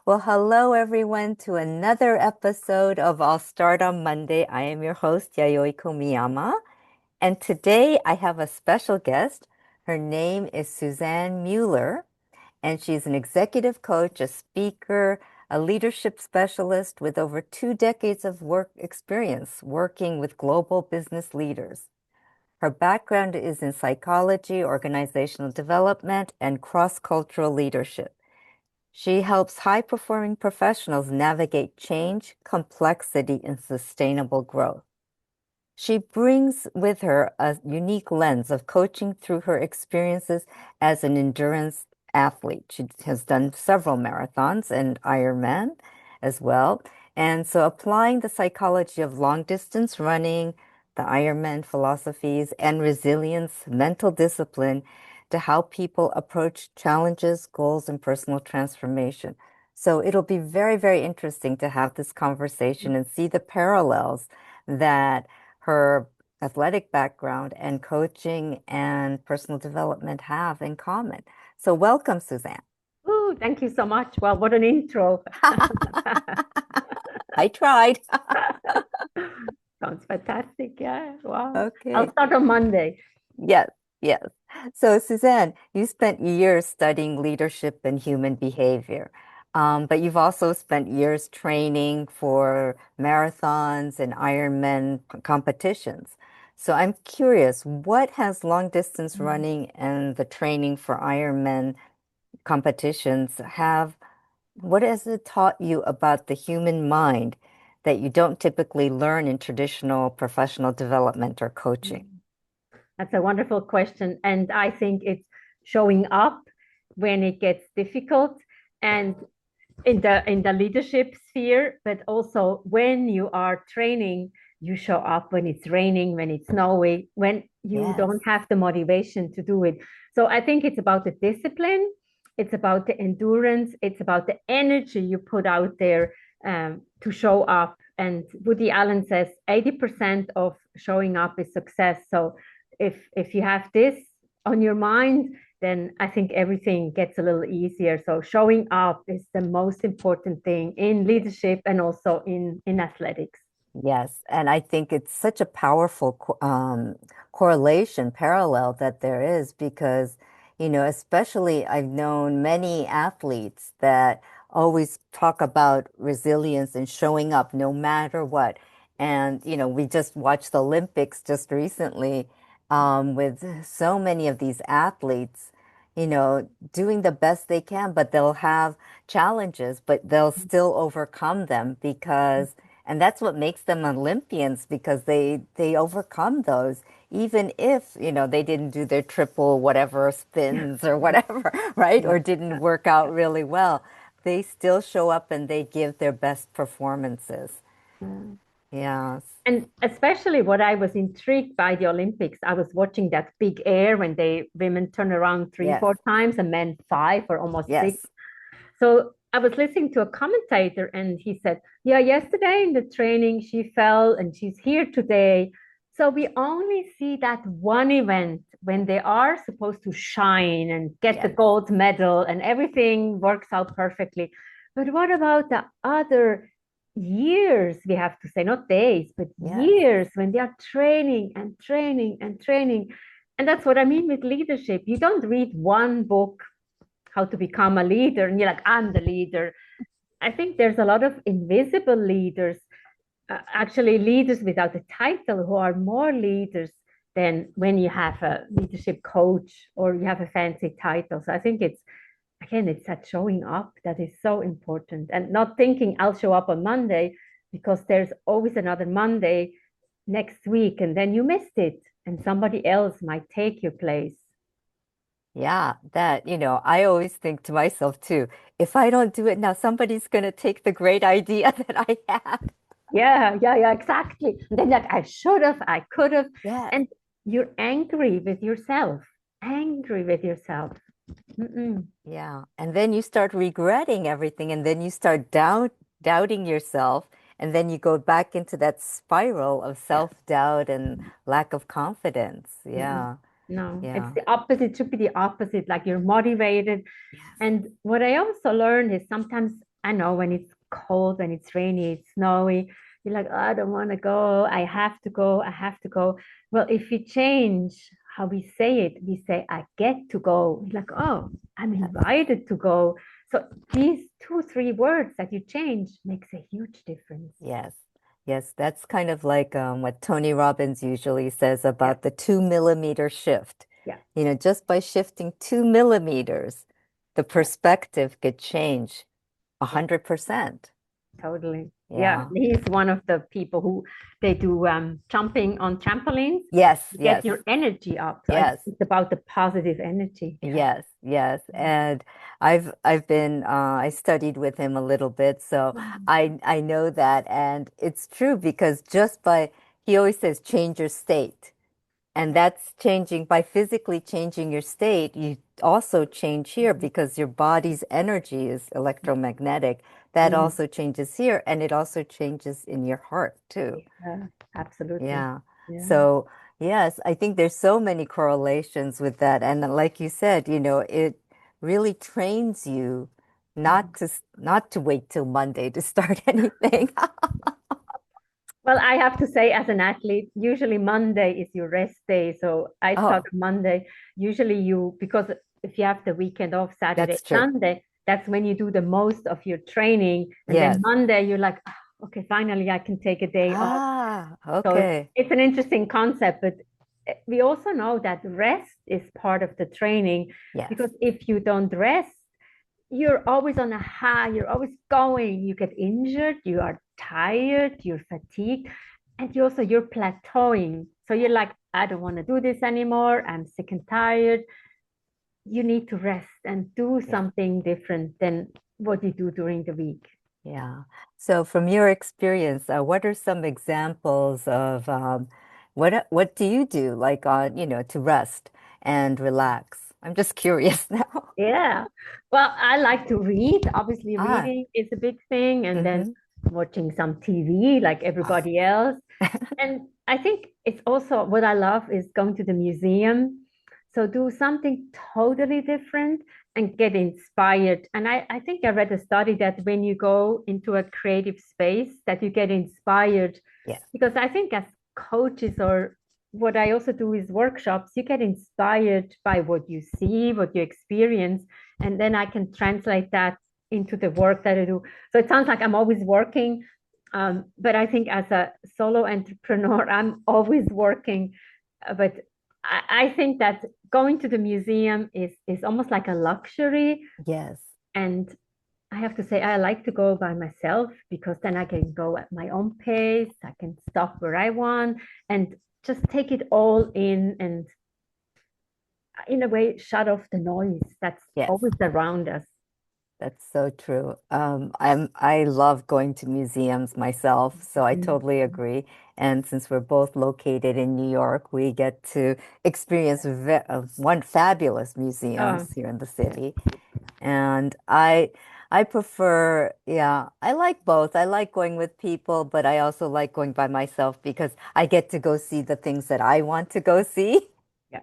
Well, hello everyone to another episode of I'll Start on Monday. I am your host, Yayoi Komiyama, and today I have a special guest. Her name is Susanne Mueller, and she's an executive coach, a speaker, a leadership specialist with over 2 decades of work experience working with global business leaders. Her background is in psychology, organizational development, and cross-cultural leadership. She helps high-performing professionals navigate change, complexity, and sustainable growth. She brings with her a unique lens of coaching through her experiences as an endurance athlete. She has done several marathons and Ironman as well. And so applying the psychology of long distance running, the Ironman philosophies, and resilience, mental discipline to how people approach challenges, goals, and personal transformation. So it'll be very, very interesting to have this conversation and see the parallels that her athletic background and coaching and personal development have in common. So welcome, Suzanne. Oh, thank you so much. Well, what an intro. I tried. Sounds fantastic. Yeah. Wow. I'll Okay. start on Monday. Yes, yes. So, Suzanne, you spent years studying leadership and human behavior, but you've also spent years training for marathons and Ironman competitions. So, I'm curious, what has long distance Mm. running and the training for Ironman competitions what has it taught you about the human mind that you don't typically learn in traditional professional development or coaching? That's a wonderful question. And I think it's showing up when it gets difficult and in the leadership sphere, but also when you are training, you show up when it's raining, when it's snowing, when you Yes. don't have the motivation to do it. So I think it's about the discipline, it's about the endurance, it's about the energy you put out there to show up. And Woody Allen says 80% of showing up is success. So if you have this on your mind, then I think everything gets a little easier. So showing up is the most important thing in leadership and also in athletics. Yes, and I think it's such a powerful correlation, parallel that there is because, especially I've known many athletes that always talk about resilience and showing up no matter what. And, we just watched the Olympics just recently with so many of these athletes, doing the best they can, but they'll have challenges, but they'll still overcome them because and that's what makes them Olympians because they overcome those, even if, they didn't do their triple whatever spins or whatever, right? Yeah. Or didn't work out really well. They still show up and they give their best performances. Mm. Yes. And especially what I was intrigued by the Olympics, I was watching that big air when they women turn around three, Yes. 4 times and men five or almost six. Yes. So I was listening to a commentator and he said, yeah, yesterday in the training she fell and she's here today. So we only see that one event when they are supposed to shine and get the Yes. gold medal and everything works out perfectly. But what about the other years, we have to say, not days, but Yes. years when they are training and training and training? And that's what I mean with leadership. You don't read one book how to become a leader and you're like, I'm the leader. I think there's a lot of invisible leaders, actually leaders without a title, who are more leaders than when you have a leadership coach or you have a fancy title. So I think it's, again, it's that showing up that is so important, and not thinking I'll show up on Monday because there's always another Monday next week and then you missed it and somebody else might take your place. Yeah, I always think to myself too, if I don't do it now, somebody's going to take the great idea that I had. Yeah, exactly. And then like I should have, I could have, Yes. and you're angry with yourself, angry with yourself. Mm-mm. Yeah. And then you start regretting everything, and then you start doubting yourself, and then you go back into that spiral of Yeah. self-doubt and lack of confidence. Mm-mm. Yeah. No, it's Yeah. the opposite. It should be the opposite. Like you're motivated. Yes. And what I also learned is sometimes I know when it's cold, when it's rainy, it's snowy, you're like, oh, I don't want to go. I have to go. I have to go. Well, if we change how we say it, we say, I get to go. It's like, oh, I'm Yes. invited to go. So these two, three words that you change makes a huge difference. Yes. Yes, that's kind of like what Tony Robbins usually says Yeah. about the 2 millimeter shift. Yeah. Just by shifting 2 millimeters, the Yeah. perspective could change a Yeah. 100%. Totally. Yeah. Yeah. He's one of the people who they do jumping on trampolines Yes, to get yes, your energy up. So yes. it's about the positive energy. Yeah. Yes, yes. And I've been I studied with him a little bit, so Mm. I know that, and it's true because just by he always says change your state. And Yeah. that's changing by physically changing your state, you also change here because your body's energy is electromagnetic. That Mm. also changes here, and it also changes in your heart too. Yeah, absolutely. Yeah. Yeah. So, yes, I think there's so many correlations with that. And like you said, it really trains you Mhm. not to wait till Monday to start anything. Well, I have to say, as an athlete, usually Monday is your rest day. So I start Oh, on Monday. Usually because if you have the weekend off, Saturday, that's true. Sunday, that's when you do the most of your training. And then Yes. Monday, you're like, "Ah, okay, finally I can take a day off." Ah, So okay. it's an interesting concept, but we also know that rest is part of the training Yes. because if you don't rest, you're always on a high, you're always going, you get injured, you are tired, you're fatigued, and you're plateauing. So you're like, I don't want to do this anymore. I'm sick and tired. You need to rest and do Yeah. something different than what you do during the week. Yeah. So from your experience, what are some examples of what do you do like to rest and relax? I'm just curious now. Yeah. Well, I like to read. Obviously, Ah, reading is a big thing, and then mm-hmm. watching some TV like everybody else. And I think it's also what I love is going to the museum. So do something totally different and get inspired. And I think I read a study that when you go into a creative space, that you get inspired. Yes, Because I think as coaches or what I also do is workshops, you get inspired by what you see, what you experience, and then I can translate that into the work that I do. So it sounds like I'm always working, but I think as a solo entrepreneur, I'm always working. But I think that going to the museum is almost like a luxury. yes, And I have to say, I like to go by myself because then I can go at my own pace. I can stop where I want and just take it all in and, in a way, shut off the noise that's yes. always around us. That's so true. I love going to museums myself, so I Mhm. totally agree. And since we're both located in New York, we get to experience one fabulous Oh, museums here in the yeah. city. And I prefer, yeah, I like both. I like going with people, but I also like going by myself because I get to go see the things that I want to go see. Yeah.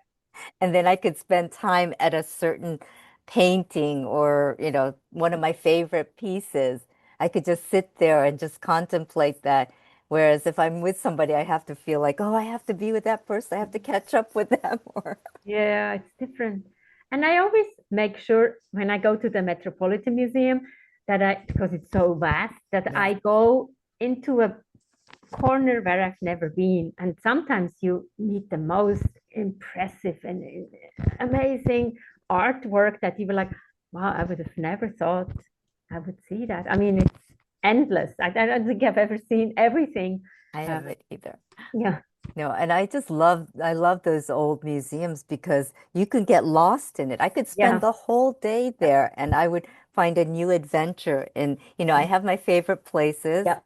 And then I could spend time at a certain painting or, one of my favorite pieces. I could just sit there and just contemplate that. Whereas if I'm with somebody, I have to feel like, oh, I have to be with that person. I have to catch up with them. Or Yeah, it's different. And I always make sure when I go to the Metropolitan Museum because it's so vast, that yeah, I go into a corner where I've never been. And sometimes you meet the most impressive and amazing artwork that you were like, wow, I would have never thought I would see that. I mean, it's endless. I don't think I've ever seen everything. I Uh, haven't either. yeah, No, and I love those old museums because you can get lost in it. I could spend yeah, the whole day yeah, there and I would find a new adventure. And, I have my favorite places, yeah,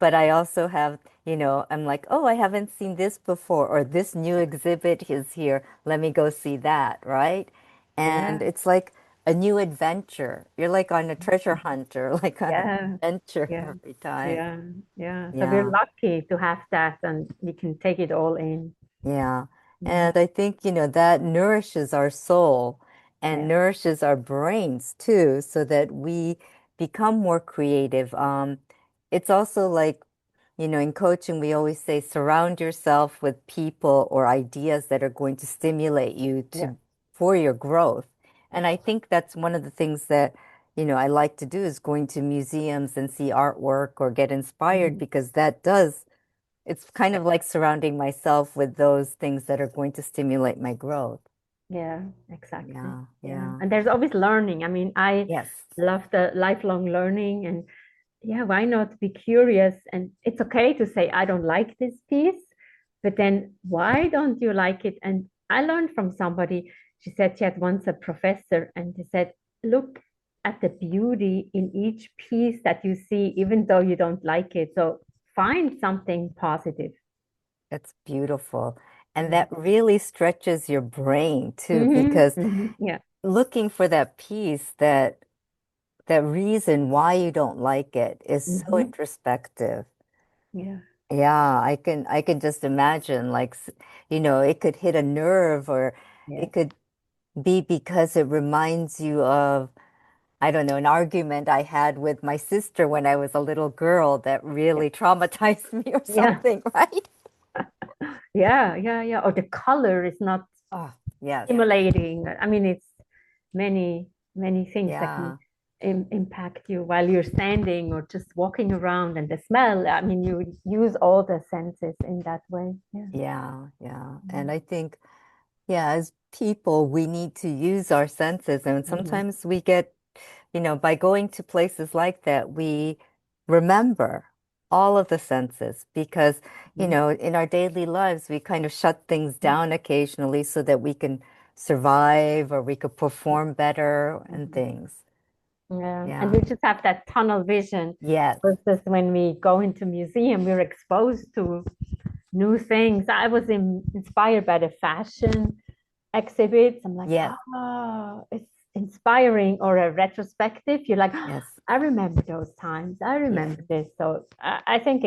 but I also have, I'm like, oh, I haven't seen this before, or this new exhibit is here. Let me go see that, right? And yeah, it's like a new adventure. You're like on a treasure hunt or like on an yeah, adventure yeah, every time. yeah, yeah. So we're Yeah. lucky to have that and we can take it all in. Yeah. Mhm. And I think, that nourishes our soul and Yeah, nourishes our brains too, so that we become more creative. It's also like, in coaching, we always say surround yourself with people or ideas that are going to stimulate you Yeah. for your growth. Yeah. And I think that's one of the things that, I like to do is going to museums and see artwork or get inspired Mhm. because it's kind of like surrounding myself with those things that are going to stimulate my growth. Yeah, exactly. Yeah, Yeah. yeah. And there's always learning. I mean, I Yes, love the lifelong learning and yeah, why not be curious? And it's okay to say, I don't like this piece, but then why don't you like it? And I learned from somebody, she said she had once a professor, and he said, look at the beauty in each piece that you see, even though you don't like it. So find something positive. it's beautiful. And Yeah. that really stretches your brain too, because Yeah. looking for that piece, that reason why you don't like it is so Hmm. introspective. Yeah. Yeah, I can just imagine like it could hit a nerve or Yeah. it could be because it reminds you of, I don't know, an argument I had with my sister when I was a little girl that Yeah. really traumatized me or Yeah. something, right? Yeah. Yeah. Yeah. Or the color is not Oh, yes. stimulating. I mean, it's many things that can Yeah. impact you while you're standing or just walking around, and the smell. I mean, you use all the senses in that way. Yeah. Yeah, yeah. And Mhm. I think, yeah, as people, we need to use our senses. And Mhm. sometimes we get, by going to places like that, we remember all of the senses because, Mhm. in our daily lives, we kind of shut things down occasionally so that we can survive or we could perform better and Mhm. things. Yeah, and Yeah. we just have that tunnel vision Yes. versus when we go into museum, we're exposed to new things. I was inspired by the fashion exhibits. I'm like, Yes. oh, it's inspiring. Or a retrospective. You're like, "Oh, Yes. I remember those times. I Yes. remember this." So I think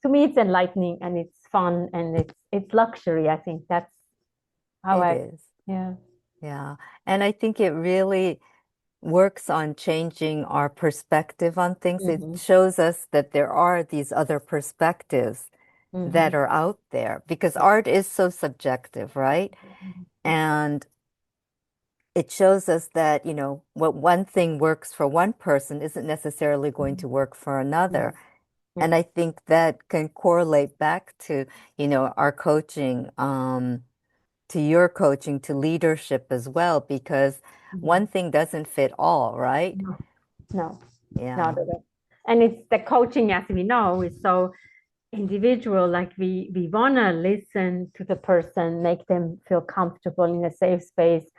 to me, it's enlightening and it's fun and it's luxury. I think that's how It I, is. yeah. Yeah. And I think it really works on changing our perspective on things. It Hmm. shows us that there are these other perspectives Hmm. that are out there because art is so subjective, right? And it shows us that, what one thing works for one person isn't necessarily going to work for Yeah. another. Yeah. And I think that can correlate back to, our coaching, to your coaching, to leadership as well, because one Mhm. thing doesn't fit all, right? No, no, not Yeah. at all. And it's the coaching, as we know, is so individual. Like we want to listen to the person, make them feel comfortable in a safe space.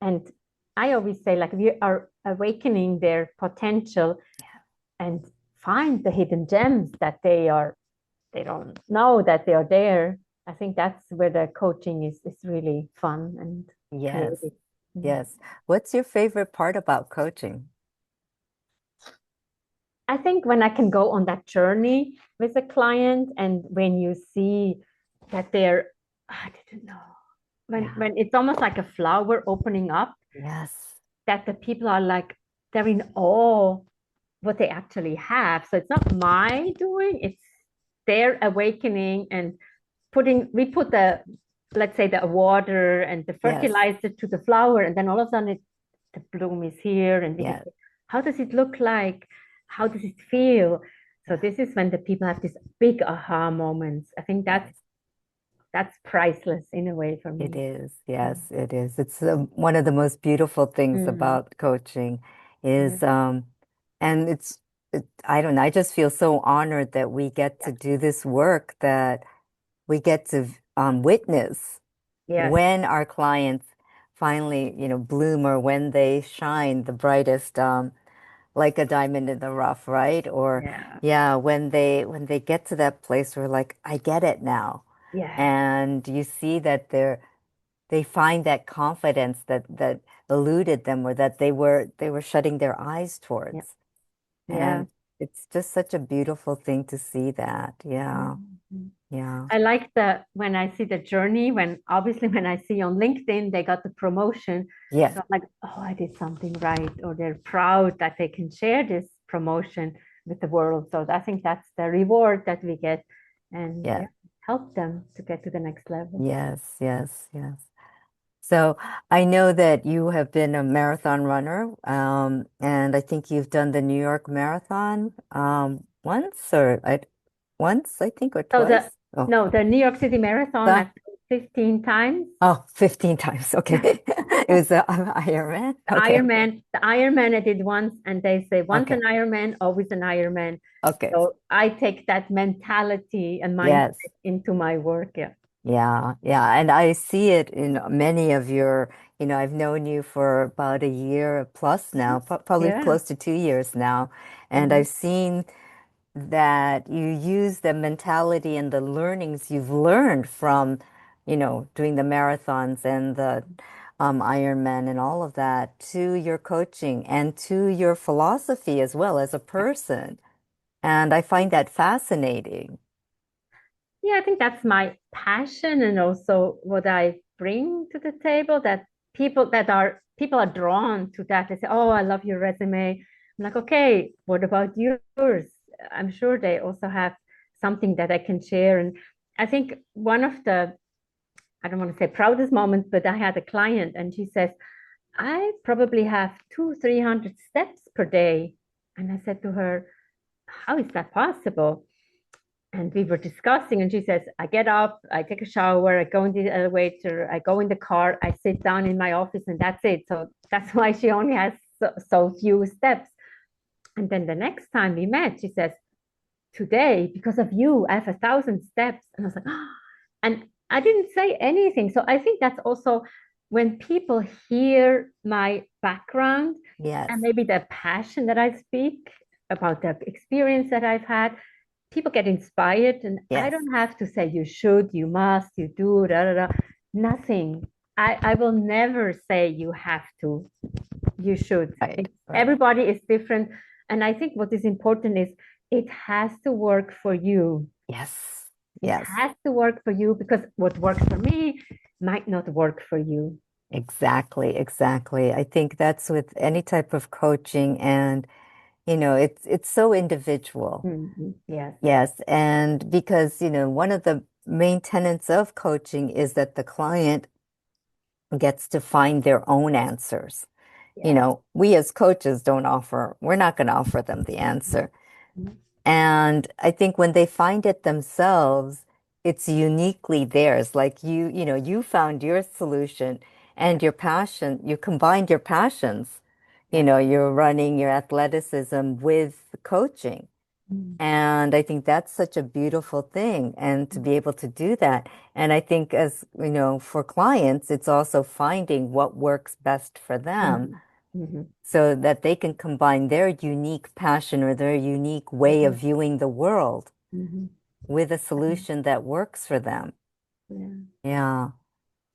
And I always say, like, we are awakening their potential and find the hidden gems that they don't know that they are there. I think that's where the coaching is really fun and Yes. creative. Mm. Yes. What's your favorite part about coaching? I think when I can go on that journey with a client, and when you see that I didn't know, Yeah. when it's almost like a flower opening up, Yes. that the people are like, they're in awe what they actually have. So it's not my doing, it's their awakening and we put let's say the water and the Yes. fertilizer to the flower, and then all of a sudden the bloom is here, and we can Yes. say, how does it look like? How does it feel? So Yeah. this is when the people have this big aha moments. I think Yes. that's priceless in a way for It me. is. Yes, it is. It's one of the most beautiful things Mm. about coaching Yeah. is, and I don't know, I just feel so honored that we get to Yes. do this work, that we get to witness Yes. when our clients finally, bloom or when they shine the brightest, like a diamond in the rough, right? Or Yeah. yeah, when they get to that place where like, I get it now. Yeah. And you see that they find that confidence that eluded them or that they were shutting their eyes Yeah. towards. Yeah. And it's just such a beautiful thing to see that. Yeah. Mhm. Yeah. I like the when I see the journey, when obviously when I see on LinkedIn they got the promotion. Yes. So I'm like, oh, I did something right, or they're proud that they can share this promotion with the world. So I think that's the reward that we get, and Yeah. yeah, help them to get to the next level. Yes. Yes. Yes. So I know that you have been a marathon runner, and I think you've done the New York Marathon once, I think, or So the twice. Oh, no, the New York City Marathon the, at 15 times. oh, 15 times. Okay. It was the Ironman. Okay. The Ironman I did once, and they say once Okay. an Ironman, always an Ironman. Okay. So I take that mentality and Yes. mindset into my work. Yeah. Yeah. Yeah. And I see it in many of I've known you for about a year plus now, probably Yeah. close to 2 years now. And Mhm. I've seen that you use the mentality and the learnings you've learned from, doing the marathons and the Ironman and all of that to your coaching and to your philosophy as well as a person. And I find that fascinating. Yeah, I think that's my passion and also what I bring to the table that people are drawn to that. They say, "Oh, I love your resume." I'm like, "Okay, what about yours?" I'm sure they also have something that I can share. And I think one of the, I don't want to say proudest moments, but I had a client and she says, "I probably have 300 steps per day." And I said to her, "How is that possible?" And we were discussing, and she says, I get up, I take a shower, I go in the elevator, I go in the car, I sit down in my office, and that's it. So that's why she only has so few steps. And then the next time we met, she says, Today, because of you, I have 1,000 steps. And I was like, oh. And I didn't say anything. So I think that's also when people hear my background Yes. and maybe the passion that I speak about the experience that I've had, people get inspired. And I Yes. don't have to say, you should, you must, you do, da, da, da. Nothing. I will never say you have to, you should. Right. Right. Everybody is different. And I think what is important is it has to work for you. Yes. It Yes. has to work for you because what works for me might not work for you. Exactly. Exactly. I think that's with any type of coaching and it's so individual. Yes. Yes, and because, one of the main tenets of coaching is that the client gets to find their own answers. Yes. We as coaches we're not going to offer them the answer. Mhm. And I think when they find it themselves, it's uniquely theirs. Like you found your solution Yeah. and your passion, you combined your passions, Yeah. your running, your athleticism with coaching. Mhm. And I think that's such a beautiful thing, and to be able to do that. And I think, as for clients, it's also finding what works best for them Mhm. Mhm. so that they can combine their unique passion or their unique way Yeah. of viewing the world Mhm. with a solution that works for them. Yeah. Yeah.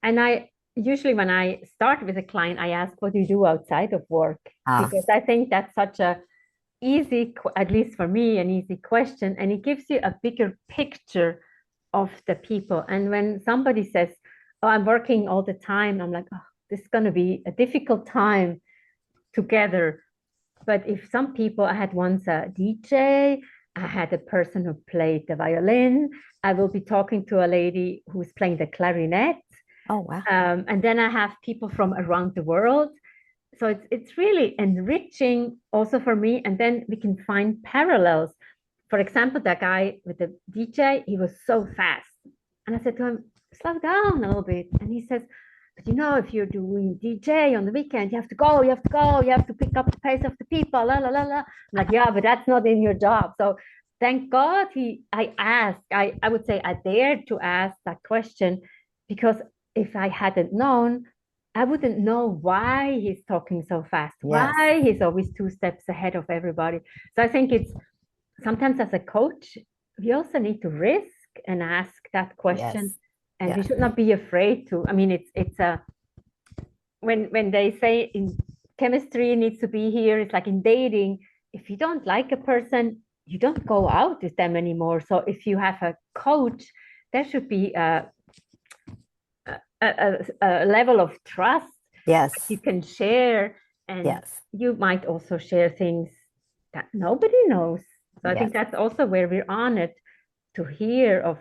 And I usually, when I start with a client, I ask, what do you do outside of work? Ah, Because I think that's such a easy, at least for me, an easy question. And it gives you a bigger picture of the people. And when somebody says, oh, I'm working all the time, I'm like, oh, this is going to be a difficult time together. But if some people, I had once a DJ, I had a person who played the violin, I will be talking to a lady who's playing the clarinet. oh, wow. And then I have people from around the world. So it's really enriching also for me. And then we can find parallels. For example, that guy with the DJ, he was so fast. And I said to him, slow down a little bit. And he says, but if you're doing DJ on the weekend, you have to go, you have to go, you have to pick up the pace of the people, la la la la. I'm like, yeah, but that's not in your job. So thank God I asked, I would say I dared to ask that question because if I hadn't known, I wouldn't know why he's talking so fast, Yes. why he's always two steps ahead of everybody. So I think it's sometimes as a coach, we also need to risk and ask that question. Yes. And we Yes. should not be afraid to. I mean, it's a when they say in chemistry needs to be here, it's like in dating. If you don't like a person, you don't go out with them anymore. So if you have a coach, there should be a level of trust that Yes. you can share, and Yes. you might also share things that nobody knows. So I think Yes. that's also where we're honored to hear of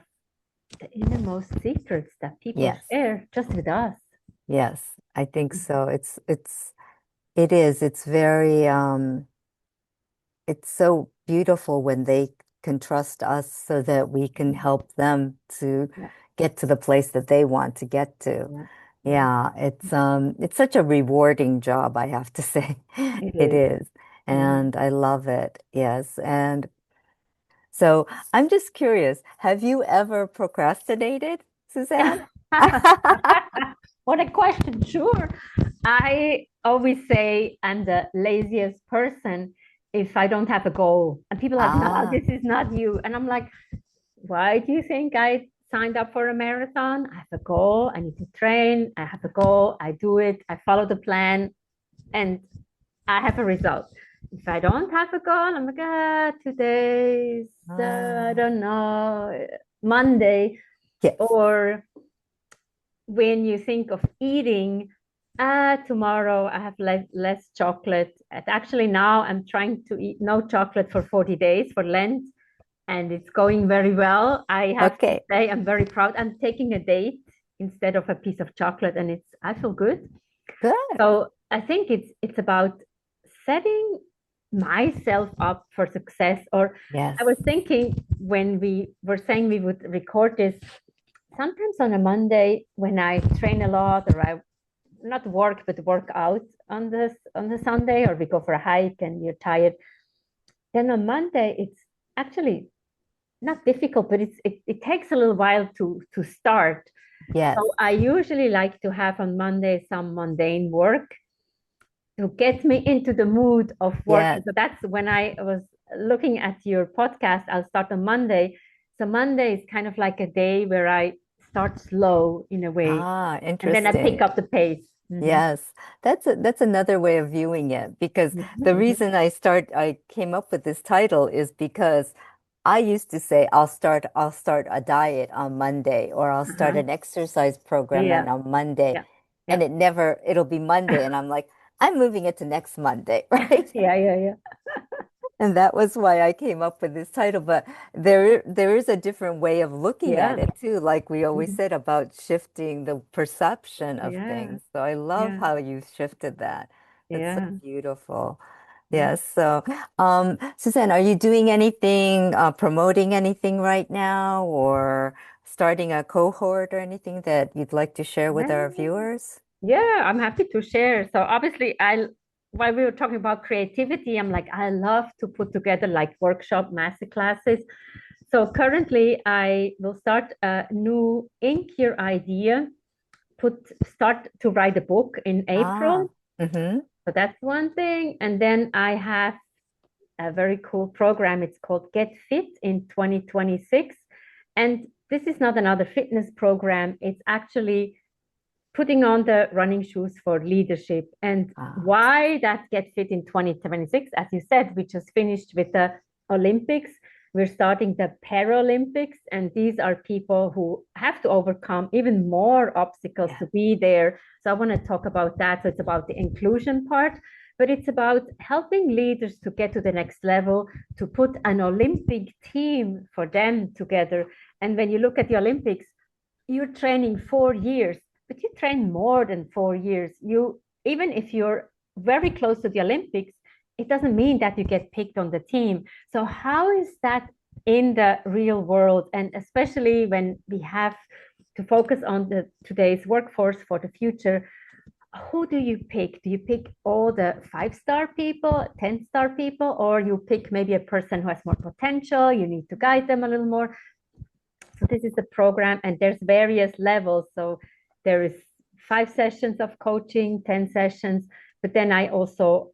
the innermost secrets that people Yes. share just with us. Yes. I think so. It is. It's very it's so beautiful when they can trust us so that we can help them to Yeah, get to the place that they want to get to. yeah, yeah. Yeah, it's such a rewarding job, I have to say. It It is. is. Yeah. And I love it. Yes. And so I'm just curious, have you ever procrastinated, Suzanne? What a question. Sure. I always say I'm the laziest person if I don't have a goal. And people are like, no, Ah, this is not you. And I'm like, why do you think I signed up for a marathon? I have a goal. I need to train. I have a goal. I do it. I follow the plan and I have a result. If I don't have a goal, I'm like, today's, I ah, don't know, Monday. yes, Or when you think of eating, tomorrow I have less chocolate. And actually, now I'm trying to eat no chocolate for 40 days for Lent, and it's going very well. I have to okay, say I'm very proud. I'm taking a date instead of a piece of chocolate, and I feel good. good. So I think it's about setting myself up for success. Or Yes. I was thinking when we were saying we would record this, sometimes on a Monday when I train a lot or I not work but work out on the Sunday, or we go for a hike and you're tired, then on Monday it's actually not difficult, but it takes a little while to start. Yes. So I usually like to have on Monday some mundane work to get me into the mood of working. Yes. So that's when I was looking at your podcast. I'll start on Monday. So Monday is kind of like a day where I start slow in a way, Ah, and then I pick interesting. up the pace. Mhm. Yes, that's another way of viewing it because the Mhm. reason I came up with this title is because I used to say I'll start a diet on Monday or I'll start Uh-huh. an exercise program Yeah, on Monday yeah, and yeah, it'll be Monday and I'm like I'm moving it to next Monday, right? yeah, yeah, yeah, And that was why I came up with this title. But there is a different way of looking at yeah, it too, like we always mhm. said about shifting the perception of Yeah, things. So I love yeah, how you shifted that. It's so yeah, beautiful. yeah. Yes. So, Suzanne, are you doing anything, promoting anything right now, or starting a cohort or anything that you'd like to share with our Yeah. viewers? Yeah, I'm happy to share. So obviously, while we were talking about creativity, I'm like, I love to put together like workshop master classes. So currently, I will start a new Ink Your Idea, start to write a book in Ah, April. mm-hmm. So that's one thing. And then I have a very cool program. It's called Get Fit in 2026. And this is not another fitness program. It's actually putting on the running shoes for leadership. And Ah, why that Get Fit in 2026? As you said, we just finished with the Olympics. We're starting the Paralympics, and these are people who have to overcome even more obstacles yeah, to be there. So I want to talk about that. So it's about the inclusion part, but it's about helping leaders to get to the next level, to put an Olympic team for them together. And when you look at the Olympics, you're training 4 years, but you train more than 4 years. You, even if you're very close to the Olympics, it doesn't mean that you get picked on the team. So how is that in the real world? And especially when we have to focus on the today's workforce for the future, who do you pick? Do you pick all the 5-star people, 10-star people, or you pick maybe a person who has more potential? You need to guide them a little more. So this is the program, and there's various levels. So there is 5 sessions of coaching, 10 sessions, but then I also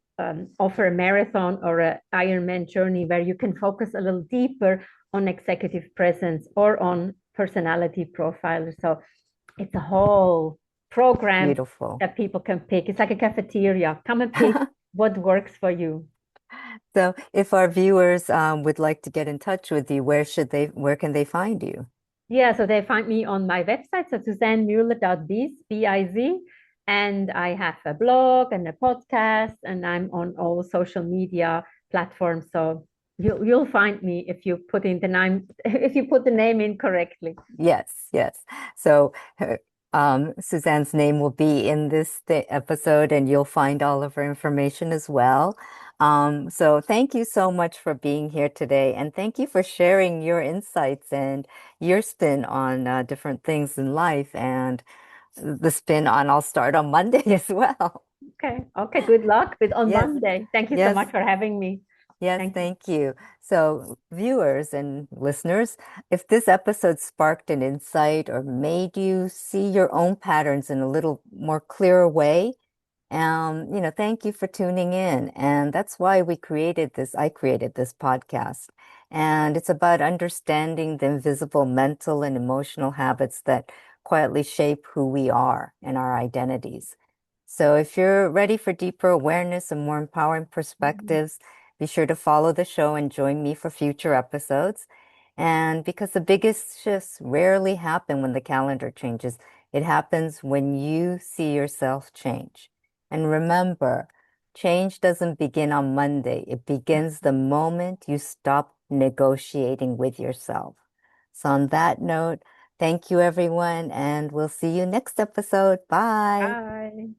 offer a marathon or a Ironman journey where you can focus a little deeper on executive presence or on personality profiler. So it's a whole program beautiful. that people can pick. It's like a cafeteria. Come and pick what works for you. So, if our viewers would like to get in touch with you, where can they find you? Yeah, so they find me on my website, so SusanneMueller.biz, B-I-Z, and I have a blog and a podcast, and I'm on all social media platforms. So you'll find me if you put in the name if you put the name in correctly. Yes, yes. So Suzanne's name will be in this episode, and you'll find all of her information as well. So thank you so much for being here today, and thank you for sharing your insights and your spin on different things in life, and the spin on I'll start on Monday as well. Okay, okay, good luck with on Yes, Monday. Thank you so yes. much for having me. Yes, Thank you. thank you. So, viewers and listeners, if this episode sparked an insight or made you see your own patterns in a little more clearer way, thank you for tuning in. And that's why I created this podcast. And it's about understanding the invisible mental and emotional habits that quietly shape who we are and our identities. So if you're ready for deeper awareness and more empowering perspectives, be sure to follow the show and join me for future episodes. And because the biggest shifts rarely happen when the calendar changes, it happens when you see yourself change. And remember, change doesn't begin on Monday. It begins the moment you stop negotiating with yourself. So on that note, thank you everyone, and we'll see you next episode. Bye. Bye.